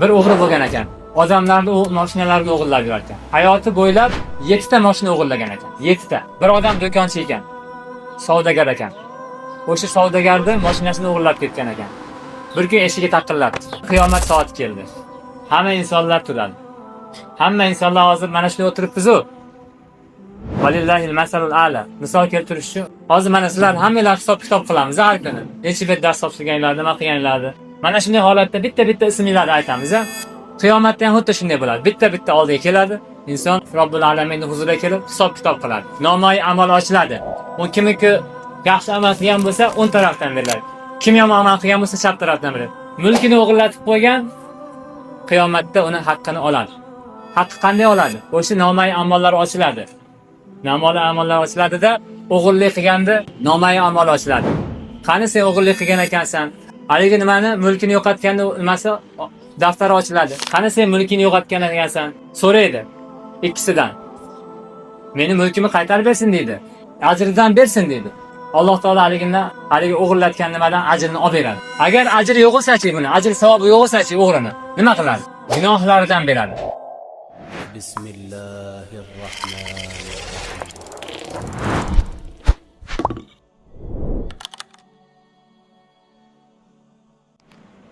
Bir o'g'ri bo'lgan ekan. Odamlarni mashinalarni o'g'irlab yurar ekan. Hayoti bo'ylab 7 ta mashina o'g'irlagan ekan. 7 ta. Bir odam do'konchi ekan. Savdogar ekan. O'sha savdogarni mashinasini o'g'irlab ketgan ekan. Bir kun eshigi taqilladi. Qiyomat soati keldi. Hamma insonlar turadi. Hamma insonlar hozir mana shunday o'tiribmiz-ku. Valillahil masalul a'la. Misol keltirish uchun, hozir mana sizlar hammalar hisob-kitob qilamiz har kuni. Necha bet dars topshirganlar, nima qilganlarni. Mana shunday holatda bitta-bitta ismlarni aytamiz-a. Qiyomatda ham xuddi shunday bo'ladi. Bitta-bitta oldiga keladi. Inson Robbul alaminning huzuriga kelib hisob-kitob qiladi. Nomai amal ochiladi. U kimiki yaxshi amal qilgan bo'lsa, o'ng tarafdan beriladi. Kim yomon amal qilgan bo'lsa, chap tarafdan beriladi. Mulkini o'g'irlatib qo'ygan qiyomatda uni haqqini oladi. Haqqi qanday oladi? O'sha nomai amallar ochiladi. Nomai amallar ochiladi-da, o'g'irlik qilganda nomai amal ochiladi. Qani sen o'g'irlik qilgan ekansan? Haligi nimani, mulkini yo'qotganda nimasi daftari ochiladi. Qani sen mulkini yo'qotgan ekansan? So'raydi ikkisidan. Meni mulkimni qaytarib bersin deydi. Ajridan bersin deydi. Alloh taolo haligi o'g'irlatgan nimadan ajrini olib beradi. Agar ajri yo'q bo'lsa-chi buni, ajr savobi yo'q bo'lsa-chi o'g'rini nima qiladi? Gunohlaridan beradi. Bismillahirrohmanirrohim.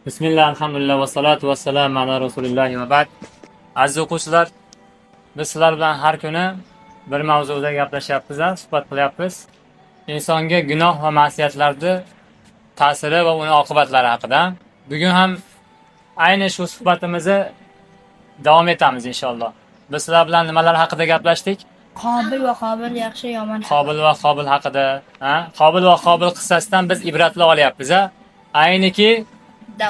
Bismillah, alhamdulillah va salatu va salam ala rasulillah va ba'd. Aziz o'quvchilar, biz sizlar bilan har kuni bir mavzuda gaplashyapmiz, suhbat qilyapmiz. İnsonga gunoh va ma'siyatlarning ta'siri va uning oqibatlari haqida. Bugun ham ayni shu suhbatimizni davom etamiz inshaalloh. Biz sizlar bilan nimalar haqida gaplashdik? Qobil va Qobil yaxshi yomon. Qobil va Qobil haqida, Qobil va Qobil qissasidan biz ibratlar olyapmiz, Ayniki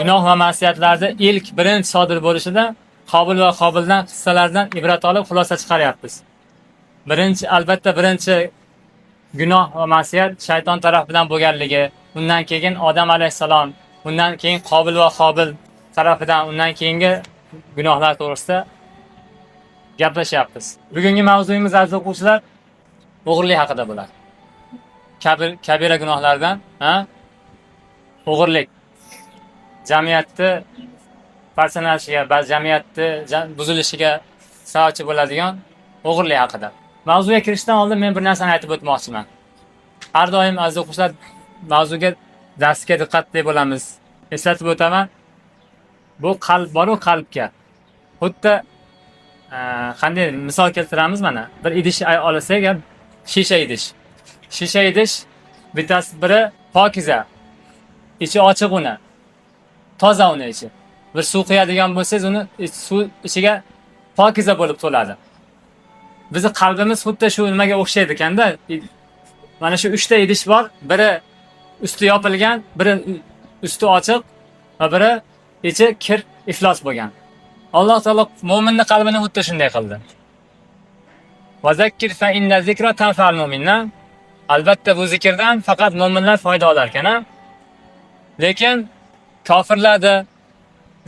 gunoh va ma'siyatlarda ilk birinchi sodir bo'lishida Qobil va Qobildan qissalardan ibrat olib xulosa chiqaryapmiz. Birinchi gunoh va ma'siyat shayton tarafidan bo'lganligi, undan keyin Odam alayhisalom, undan keyin Qobil va Qobil tarafidan, undan keyingi gunohlar to'g'risida gaplashyapmiz. Bugungi mavzuyimiz aziz o'quvchilar o'g'irlik haqida bo'ladi. Kabira gunohlardan, o'g'irlik jamiyatni parchalashiga, jamiyatni buzilishiga sababchi bo'ladigan o'g'irlik haqida. Mavzuga kirishdan oldin men bir narsani aytib o'tmoqchiman. Har doim aziz o'quvchilar mavzuga, darsga diqqatli bo'lamiz. Eslatib o'taman. Bu qalb bor-ku, qalbga. Xuddi qanday misol keltiramiz mana. Bir idish olsak, shisha idish. Shisha idish bittasi biri pokiza. Ichi ochiq uni. Toza uni ichi. Bir suv quyadigan bo'lsangiz, uni suv ichiga pokiza bo'lib to'ladi. Bizning qalbimiz xuddi shu nimaga o'xshaydi ekanda. Mana shu 3 ta idish bor. Biri usti yopilgan, biri usti ochiq va biri ichi kir, iflos bo'lgan. Alloh taolo mo'minning qalbini xuddi shunday qildi. Va zakkir fa inna zikra tanfa'ul mu'minna. Albatta bu zikrdan faqat mo'minlar foyda olar ekan. Lekin kofirlarda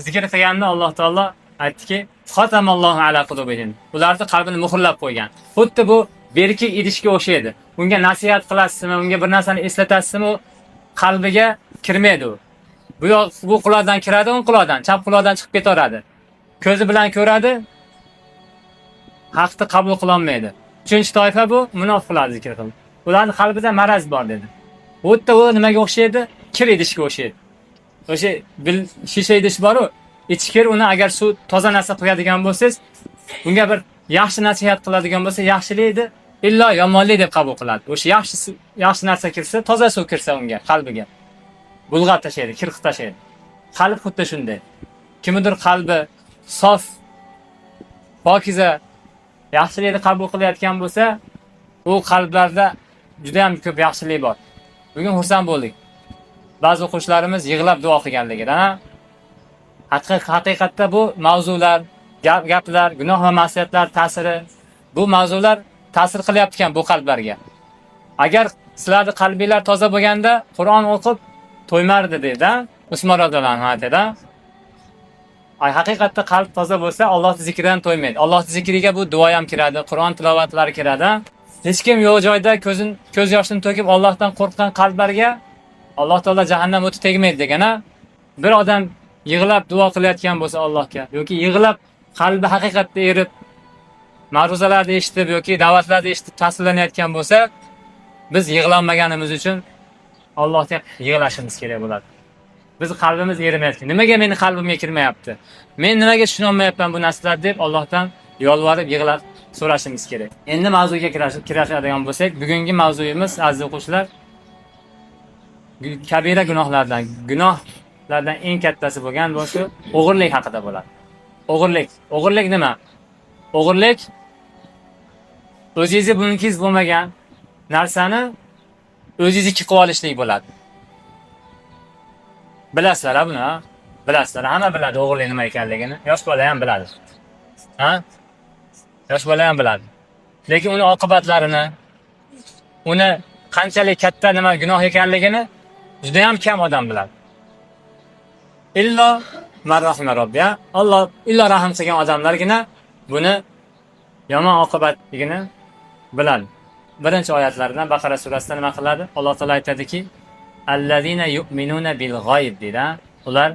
zikr qilganda Alloh taolo aytdiki, "Xatamallohu ala qulubihim." Ularning qalbini muhrlab qo'ygan. Xuddi bu berki idishga o'xshaydi. Unga nasihat qilasizmi, unga bir narsani eslatasizmi, qalbiga kirmaydi u. Bu quloqdan kiradi, o'ng quloqdan, chap quloqdan chiqib ketaveradi. Ko'zi bilan ko'radi, haqni qabul qila olmaydi. Uchinchi toifa bu munofiqlar zikr qildi. Ularning qalbida maraz bor dedi. Xuddi u nimaga o'xshaydi? Kir idishga o'xshaydi. O'sha shisha idish bor-ku, ichi kir, uni agar suv toza narsa qo'yadigan bo'lsangiz, unga bir yaxshi nasihat qiladigan bo'lsa, yaxshilikni illo yomonlik deb qabul qiladi. O'sha yaxshi narsa kirsa, toza suv kirsa unga, qalbiga bulg'ab tashlaydi, kir qilib tashlaydi. Qalb xuddi shunday. Kimdir qalbi sof, pokiza, yaxshilikni qabul qilayotgan bo'lsa, u qalblarda juda ham ko'p yaxshilik bor. Bugun xursand bo'ldik. Ba'zi o'quvchilarimiz yig'lab duo qilganligidan. Haqiqatda bu mavzular, gaplar, gunoh va ma'siyatlar ta'siri, bu mavzular ta'sir qilyapti ekan bu qalblarga. Agar sizlarning qalbinglar toza bo'lganda, Qur'on o'qib to'ymardi dedi, Usmon roziyallohu anhu aytadi. Haqiqatda qalb toza bo'lsa, Alloh zikridan to'ymaydi. Alloh zikriga bu duo ham kiradi, Qur'on tilovatlari kiradi. Hech kim yo'q joyda ko'z yoshini to'kib Allohdan qo'rqgan qalblarga Alloh taolo jahannam o'ti tegmaydi degana. Bir odam yig'lab duo qilayotgan bo'lsa Allohga yoki yig'lab qalbi haqiqatda erib ma'ruzalarni eshitib yoki da'vatlarni eshitib ta'sirlanayotgan bo'lsa, biz yig'lanmaganimiz uchun Allohga yig'lashimiz kerak bo'ladi. Biz qalbimiz erimayapti. Nimaga meni qalbimga kirmayapti? Men nimaga tushunolmayapman bu narsalar deb Allohdan yolvorib yig'lab so'rashimiz kerak. Endi mavzuga kiradigan bo'lsak, bugungi mavzuyimiz aziz o'quvchilar, kabira gunohlardan eng kattasi bo'lgan bo'lsa, o'g'irlik haqida bo'ladi. O'g'irlik nima? O'g'irlik o'zingizni mulkingiz bo'lmagan narsani o'zingizniki qilib olishlik bo'ladi. Bilasizlar buni, ha? Bilasizlar, hamma biladi o'g'irlik nima ekanligini. Yosh bola ham biladi. Ha? Yosh bola ham biladi. Lekin uni oqibatlarini, uni qanchalik katta nima gunoh ekanligini juda ham kam odam biladi. Illo man rahima robbi. Alloh illo rahim qilgan odamlargina buni yomon oqibatligini biladi. Birinchi oyatlaridan Baqara surasida nima qiladi? Alloh taolo aytadiki, allazina yu'minuna bil g'oyib deydi. Ular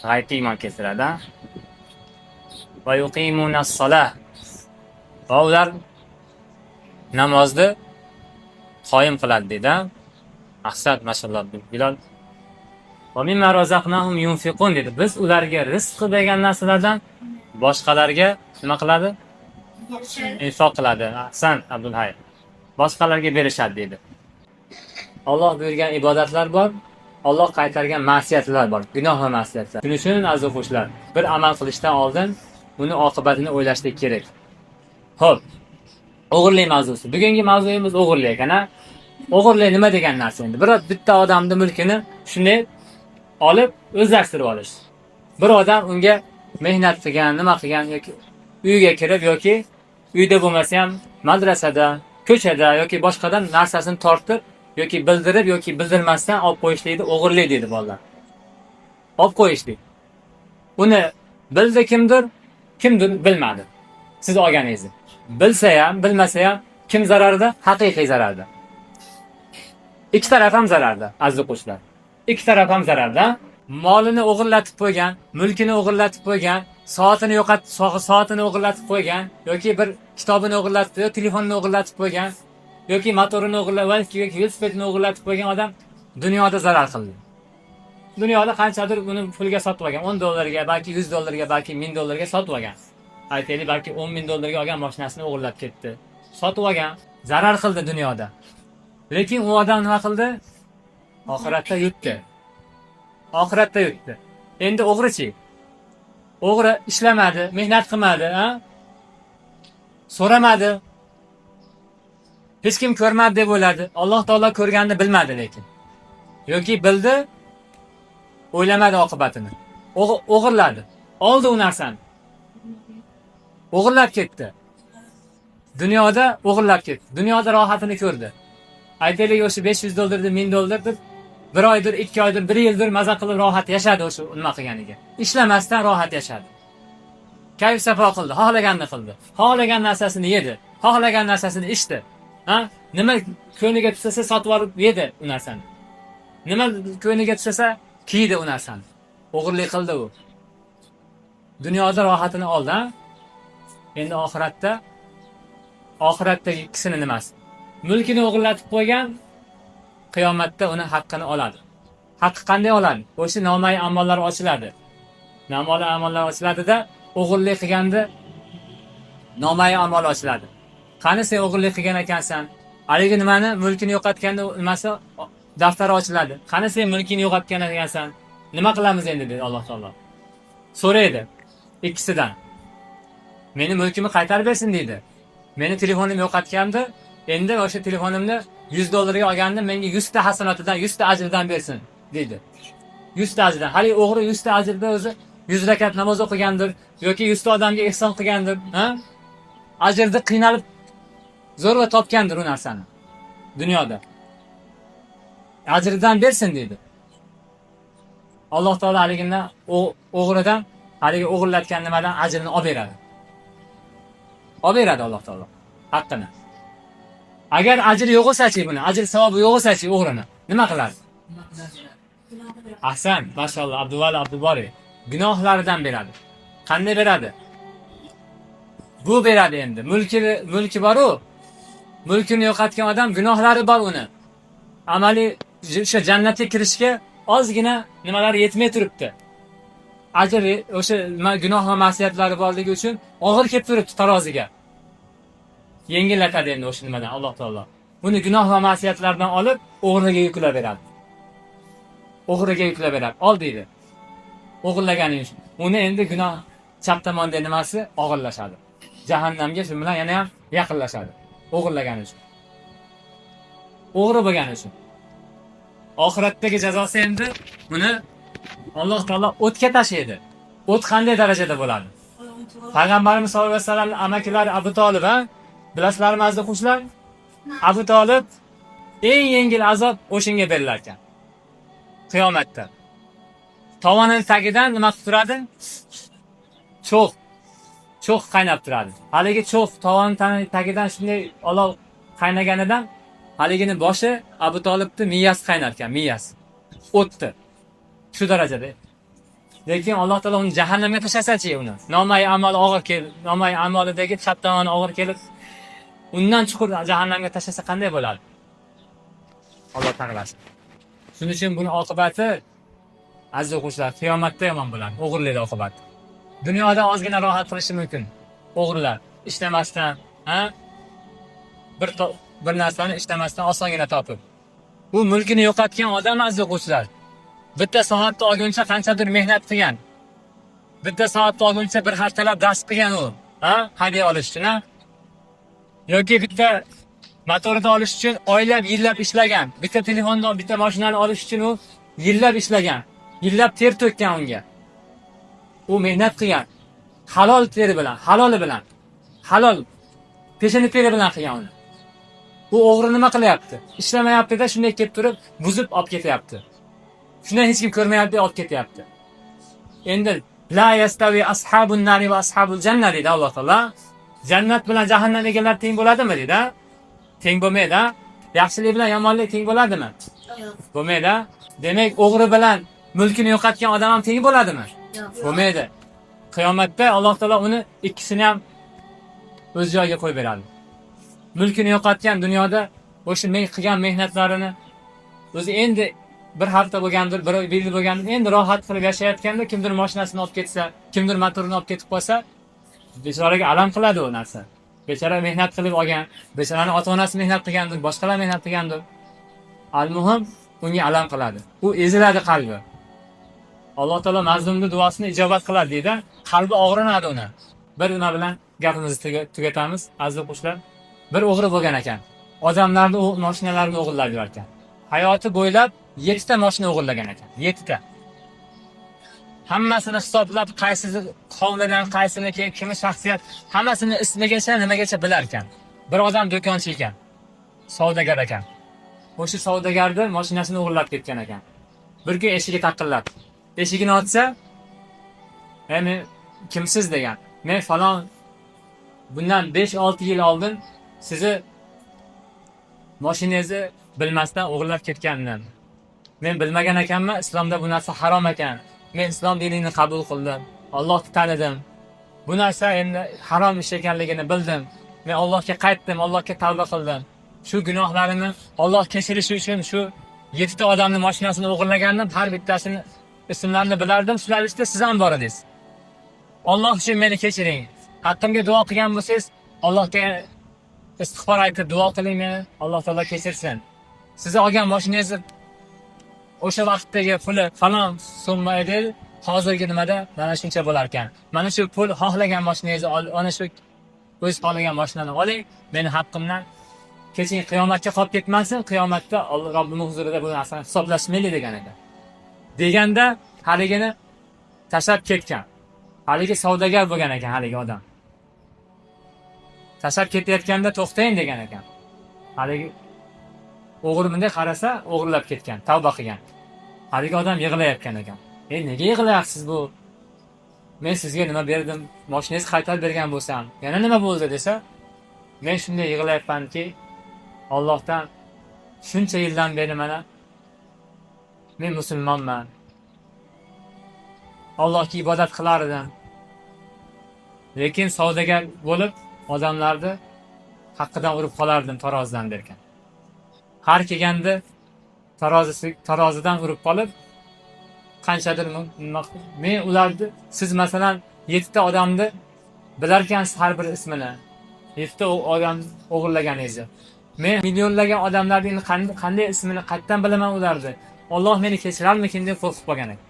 g'aybga iymon keltiradi. Va yuqimunas solah. Va ular namozni qoyim qiladi deydi. Ahsad, mashalloh Bilol. Va mimma razaqnahum yunfiqun dedi. Biz ularga rizq bergan narsalardan boshqalarga nima qiladi? Infoq qiladi. Ahsan, Abdulhay. Boshqalarga berishadi dedi. Alloh buyurgan ibodatlar bor, Alloh qaytargan ma'siyatlar bor, gunoh va ma'siyatlar. Shuning uchun aziz o'quvchilar, bir amal qilishdan oldin uni oqibatini o'ylashlik kerak. Xo'p, o'g'irlik mavzusi. Bugungi mavzuyimiz o'g'irlik ekan. O'g'irlik nima degan narsa endi? Bitta odamning mulkini shunday olib o'zlashtirib olish. Bir odam unga mehnat qilgan, nima qilgan yoki uyga kirib yoki uyda bo'lmasa ham madrasada, ko'chada yoki boshqadan narsasini tortib yoki bildirib yoki bildirmasdan olib qo'yishlikni o'g'irlik deydi bolalar. Olib qo'yishlik. Uni bildi kimdir bilmadi. Siz olganingizni. Bilsa ham, bilmasa ham kim zararda? Haqiqiy zararda. Ikki taraf ham zararda, aziz o'quvchilar. Ikki taraf ham zararda. Molini o'g'irlatib qo'ygan, mulkini o'g'irlatib qo'ygan, soatini o'g'irlatib qo'ygan yoki bir kitobini o'g'irlatib, yoki telefonini o'g'irlatib qo'ygan yoki motorini o'g'irlatib, yoki velosipedini o'g'irlatib qo'ygan odam dunyoda zarar qildi. Dunyoda qanchadir uni pulga sotib olgan, 10 dollarga, balki 100 dollarga, balki 1000 dollarga sotib olgan. Aytaylik, balki 10 ming dollarga olgan mashinasini o'g'irlab ketdi. Sotib olgan, zarar qildi dunyoda. Lekin u odam nima qildi? Oxiratda yutdi. Oxiratda yutdi. Endi o'g'richi? O'g'ri ishlamadi, mehnat qilmadi, ha? So'ramadi. Hech kim ko'rmadi deb o'yladi. Alloh taolo ko'rganini bilmadi lekin. Yoki bildi, o'ylamadi oqibatini. O'g'irladi. Oldi u narsani. O'g'irlab ketdi. Dunyoda o'g'irlab ketdi. Dunyoda rohatini ko'rdi. Aytaylik, o'sha 500 dollarni 1000 dollar deb 1 oydir, 2 oydir, 1 yildir maza qilib rohat yashadi o'sha nima qilganiga. Ishlamasdan rohat yashadi. Kayf safo qildi, xohlaganini qildi. Xohlagan narsasini yedi, xohlagan narsasini ichdi. Ha? Nima ko'niga tushsa sotib olib yedi u narsani. Nima ko'niga tushsa kiydi u narsani. O'g'irlik qildi u. Dunyoda rohatini oldi, ha? Endi oxiratdagi kisini nimasi? Mulkini o'g'irlatib qo'ygan, qiyomatda uni haqqini oladi. Haqqi qanday oladi? O'sha nomai amallar ochiladi. Nomai amallar ochiladi-da, o'g'irlik qilganda nomai amal ochiladi. Qani sen o'g'irlik qilgan ekansan? Haligi nimani, mulkini yo'qotganda nimasi daftari ochiladi. Qani sen mulkini yo'qotgan ekansan? Nima qilamiz endi dedi Alloh taolo. So'raydi ikkisidan. Meni mulkimni qaytarib bersin deydi. Meni telefonim yo'qotgandi, endi o'sha telefonimni 100 dollarga olgandim, menga 100 ta hasanotidan, 100 ta ajrdan bersin deydi. 100 ta ajrdan. Hali o'g'ri 100 ta ajrda o'zi 100 rakat namoz o'qigandir yoki 100 ta odamga ihson qilgandir, ha? Ajrda qiynalib zo'rg'a topgandir u narsani dunyoda. Ajrdan bersin deydi. Alloh taolo haligidan o'g'ridan, haligi o'g'irlatgan nimadan ajrini olib beradi. Olib beradi Alloh taolo haqqini. Agar ajr yo'q bo'lsa-chi buni, ajr savobi yo'q bo'lsa-chi o'g'rini nima qiladi? Ahsan, mashalloh Abduvali Abdubori. gunohlaridan beradi. Qanday beradi? Bu beradi endi. Mulki bor-u, mulkini yo'qotgan odam gunohlari bor uni. Amaliy o'sha jannatga kirishga ozgina nimalar yetmay turibdi. Ajr o'sha gunoh va ma'siyatlari borligi uchun og'ir kelib turibdi taroziga. Yengillatadi endi o'sha nimadan Alloh taolo. Buni gunoh va ma'siyatlardan olib o'g'riga yuklab beradi. O'g'riga yuklab beradi. Ol deydi. O'g'irlaganing uchun. Uni endi gunoh chap tomonda nimasi og'irlashadi. Jahannamga shu bilan yana ham yaqinlashadi. O'g'irlagani uchun. O'g'ri bo'lgani uchun. Oxiratdagi jazosi endi buni Alloh taolo o'tga tashlaydi. O't qanday darajada bo'ladi? Payg'ambarimiz sollallohu alayhi vasallam amakilari Abu Talib, ha? Bilasizlarmi aziz o'quvchilar? Abu Talib eng yengil azob o'shinga berilar ekan. Qiyomatda. Tovonining tagidan nima qilib turadi? Cho'g' qaynab turadi. Haligi cho'g' tovonining tagidan shunday olov qaynaganidan haligini boshi Abu Talibning miyasi qaynar ekan, miyasi. O'tdi. Shu darajada. Lekin Alloh taolo uni jahannamga tashlasachi uni. Nomay amal og'ir kelib, nomay amalidagi chap tomoni og'ir kelib, undan chuqur jahannamga tashlasa qanday bo'ladi? Alloh taqlasi. Shuning uchun buni oqibati aziz o'quvchilar, qiyomatda yomon bo'ladi. O'g'irlikning oqibati. Dunyoda ozgina rohat qilishi mumkin. O'g'rilar ishlamasdan, ha? Bir narsani ishlamasdan osongina topib. Bu mulkini yo'qotgan odam aziz o'quvchilar. Bitta soatda olguncha qanchadir mehnat qilgan. Bitta soatda olguncha bir haftalab dars qilgan u. Ha? Hadiya olish uchun, ha? Yoki bitta motorni olish uchun oylab, yillab ishlagan. Bitta telefondan bitta mashinani olish uchun u yillab ishlagan. Yillab ter to'kkan unga. U mehnat qilgan. Halol teri bilan, haloli bilan. Halol peshini teri bilan qilgan uni. Bu o'g'ri nima qilyapti? Ishlamayapti-da, shunday kelib turib, buzib olib ketyapti. Shunday hech kim ko'rmayapti, olib ketyapti. Endi la yastavi ashabun nari va ashabul janna deydi Alloh taolo. Jannat bilan jahannam egalari teng bo'ladimi deydi? Teng bo'lmaydi. Yaxshilik bilan yomonlik teng bo'ladimi? Yo'q. Bo'lmaydi. Demak, o'g'ri bilan mulkini yo'qotgan odam ham teng bo'ladimi? Yo'q. Bo'lmaydi. Qiyomatda Alloh taolo uni ikkisini ham o'z joyiga qo'yib beradi. Mulkini yo'qotgan dunyoda o'sha qilgan mehnatlarini o'zi endi bir hafta bo'lgandir, bir yil bo'lgandir, endi rohat qilib yashayotganda kimdir mashinasini olib ketsa, kimdir motorini olib ketib qolsa, bechoraga alam qiladi u narsa. Bechora mehnat qilib olgan, bechoraning ota-onasi mehnat qilgandir, boshqalar mehnat qilgandir. Al-muhim unga alam qiladi. U eziladi qalbi. Alloh taolo mazlumning duosini ijobat qiladi deydi. Qalbi og'rinadi uni. Bir nima bilan gapimizni tugatamiz, aziz o'quvchilar. Bir o'g'ri bo'lgan ekan. Odamlarni mashinalarini o'g'irlab yurar ekan. Hayoti bo'ylab 7 ta mashina o'g'irlagan ekan. 7 ta. Hammasini hisoblab, qaysisi qovlagan, qaysini kimi shaxsiyat, hammasini ismigacha, nimagacha bilar ekan. Bir odam do'konchi ekan. Savdogar ekan. O'sha savdogarni mashinasini o'g'irlab ketgan ekan. Bir kun eshigi taqillab. Eshigini ochsa, "Men kimsiz?" degan. "Men falon bundan 5-6 yil oldin sizni mashinangizni bilmasdan o'g'irlab ketganman. Men bilmagan ekanman, islomda bu narsa harom ekan. Men islom dinini qabul qildim. Allohni tanidim. Bu narsa endi harom ish ekanligini bildim. Men Allohga qaytdim, Allohga tavba qildim. Shu gunohlarimni Alloh kechirishi uchun shu 7 ta odamning mashinasini o'g'irlagandim, har bittasini ismlarini bilardim. Shular ichida siz ham bor edingiz. Alloh uchun meni kechiring. Haqqimga duo qilgan bo'lsangiz, Allohga istig'for aytib duo qiling meni, Alloh taolo kechirsin. Sizni olgan mashinangizni o'sha vaqtdagi puli falon summa edi, hozirgi nimada mana shuncha bo'lar ekan. Mana shu pul xohlagan mashinangizni ana shu o'z xohlagan mashinani oling, meni haqqimdan kechiring, qiyomatga qolib ketmasin, qiyomatda Alloh Robbimiz huzurida bu narsani hisoblashmaylik degan ekan. Deganda haligini tashlab ketgan. Haligi savdogar bo'lgan ekan haligi odam. Tashlab ketayotganda to'xtang degan ekan. Haligi o'g'ri bunday qarasa, o'g'irlab ketgan, tavba qilgan. Haligi odam yig'layotgan ekan. Nega yig'layapsiz bu? Men sizga nima berdim? Mashinangizni qaytarib bergan bo'lsam, yana nima bo'ldi desa, men shunday yig'layapmanki, Allohdan shuncha yildan beri mana men musulmonman. Allohga ibodat qilar edim. Lekin savdogar bo'lib odamlarni haqqidan urib qolardim tarozidan derkan. Har kelganda tarozidan urib qolib qanchadir men ularni siz masalan 7 ta odamni bilarkansiz har bir ismini. 7 ta odam o'g'irlaganingizni. Men millionlagan odamlarning qanday ismini qayerdan bilaman ularni? Alloh meni kechirarmikin deb qo'rqib qolgan ekan.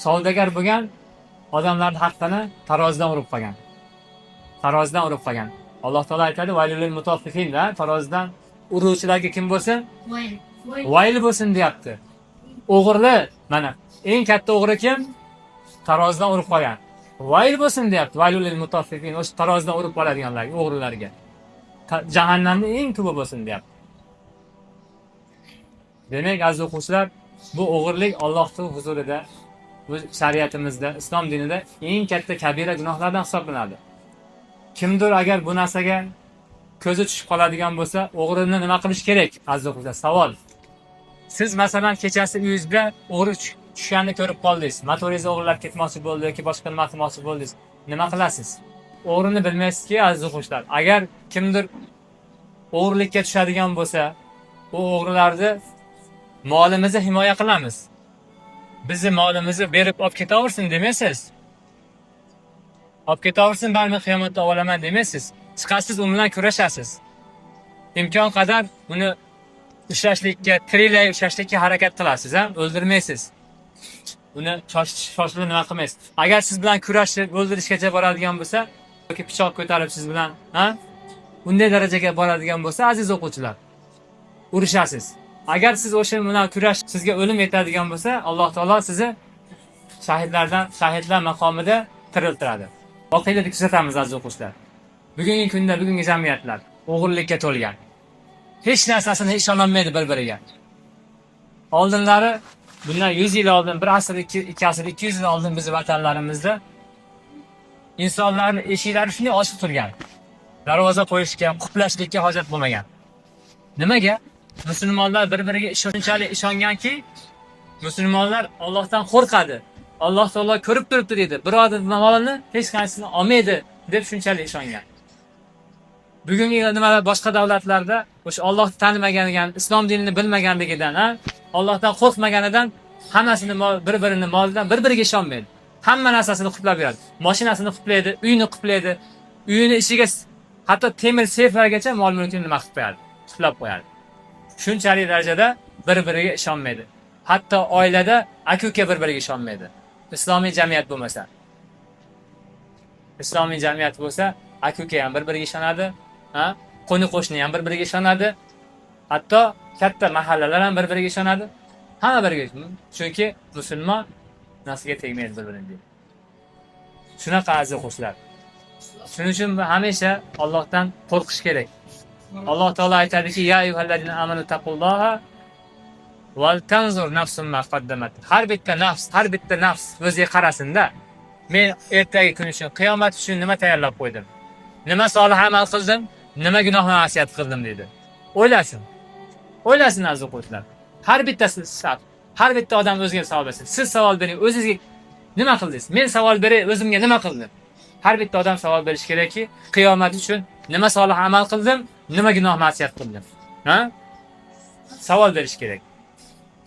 Savdogar bo'lgan odamlarning haqqini tarozidan urib qolgan. Tarozidan urib qolgan. Alloh taolo aytadi: "Vaylul mutaffifin" da tarozidan uruvchilarga kim bo'lsin? Vayl bo'lsin deyapti. O'g'irli, mana eng katta o'g'ri kim? Tarozidan urib qolgan. Vayl bo'lsin deyapti. Vaylul mutaffifin, o'sha tarozidan urib qoladiganlarga, o'g'rilarga. Jahannamning eng ko'pi bo'lsin deyapti. Demak, aziz o'quvchilar, bu o'g'irlik Allohning huzurida, bu shariatimizda, islom dinida eng katta kabira gunohlardan hisoblanadi. Kimdir agar bu narsaga ko'zi tushib qoladigan bo'lsa, o'g'rini nima qilish kerak? Aziz o'quvchilar, savol. Siz masalan kechasi uyingizga o'g'ri tushganini ko'rib qoldingiz. Motoringizni o'g'irlab ketmoqchi bo'ldi yoki boshqa nima qilmoqchi bo'ldingiz. Nima qilasiz? O'g'rini bilmaysizki, aziz o'quvchilar. Agar kimdir o'g'irlikka tushadigan bo'lsa, u o'g'rilarni molimizni himoya qilamiz. Bizni molimizni berib olib ketaversin demaysiz. Olib ketaversin, barmi qiyomatda olaman demaysiz. Chiqasiz, u bilan kurashasiz. Imkon qadar uni ushlashlikka, tiriklay ushlashlikka harakat qilasiz, ha? O'ldirmaysiz. Uni shoshilib nima qilmaysiz. Agar siz bilan kurashib o'ldirishgacha boradigan bo'lsa, yoki pichoq ko'tarib siz bilan, ha? Unday darajaga boradigan bo'lsa, aziz o'quvchilar, urushasiz. Agar siz o'sha bilan kurash sizga o'lim yetadigan bo'lsa, Alloh taolo sizni shahidlar maqomida tiriltiradi. Voqealarni kuzatamiz aziz o'quvchilar. Bugungi kunda, bugungi jamiyatlar o'g'irlikka to'lgan. Hech narsasini ishonolmaydi bir-biriga. Oldinlari, bundan 100 yil oldin, 1 asr, 2 asr, 200 yil oldin bizning vatanlarimizda insonlarning eshiklari shunday ochiq turgan. Darvoza qo'yishga, quplashlikka hojat bo'lmagan. Nimaga? Musulmonlar bir-biriga shunchalik ishonganki, musulmonlar Allohdan qo'rqadi. Alloh taolo ko'rib turibdi dedi. Birodar molini hech qaysini olmaydi deb shunchalik ishongan. Bugungi nimalar boshqa davlatlarda o'sha Allohni tanimaganidan, islom dinini bilmaganligidan, Allohdan qo'rqmaganidan hammasini bir-birini molidan bir-biriga ishonmaydi. Hamma narsasini quplab beradi. Mashinasini quplaydi, uyini quplaydi. Uyini ishiga hatto temir seyflargacha mol-mulkini nima qilib qo'yadi? Quplab qo'yadi. Shunchalik darajada bir-biriga ishonmaydi. Hatto oilada aka-uka bir-biriga ishonmaydi. Islomiy jamiyat bo'lmasa. Islomiy jamiyat bo'lsa, aka-uka ham bir-biriga ishonadi, qo'ni-qo'shni ham bir-biriga ishonadi. Hatto katta mahallalar ham bir-biriga ishonadi. Hamma biriga. Chunki musulmon nasiga tegmaydi bir-biriga. Shunaqa aziz o'quvchilar. Shuning uchun hamisha Allohdan qo'rqish kerak. Alloh taolo aytadiki: "Ya ayyuhallazina amanu taqulloha val tanzur nafsun ma qaddamat." Har bitta nafs o'ziga qarasin-da. Men ertaga kun uchun, qiyomat uchun nima tayyorlab qo'ydim? Nima solih amal qildim? Nima gunoh ma'siyat qildim dedi. O'ylasin. O'ylasin aziz o'quvchilar. Har bittasi shart. Har bitta odam o'ziga savol bersin. Siz savol bering, o'zingizga nima qildingiz? Men savol beray, o'zimga nima qildim? Har bitta odam savol berish kerakki, qiyomat uchun nima solih amal qildim, nima gunoh ma'siyat qildim? Savol berish kerak.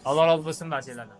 Alloh rozi bo'lsin barchalardan.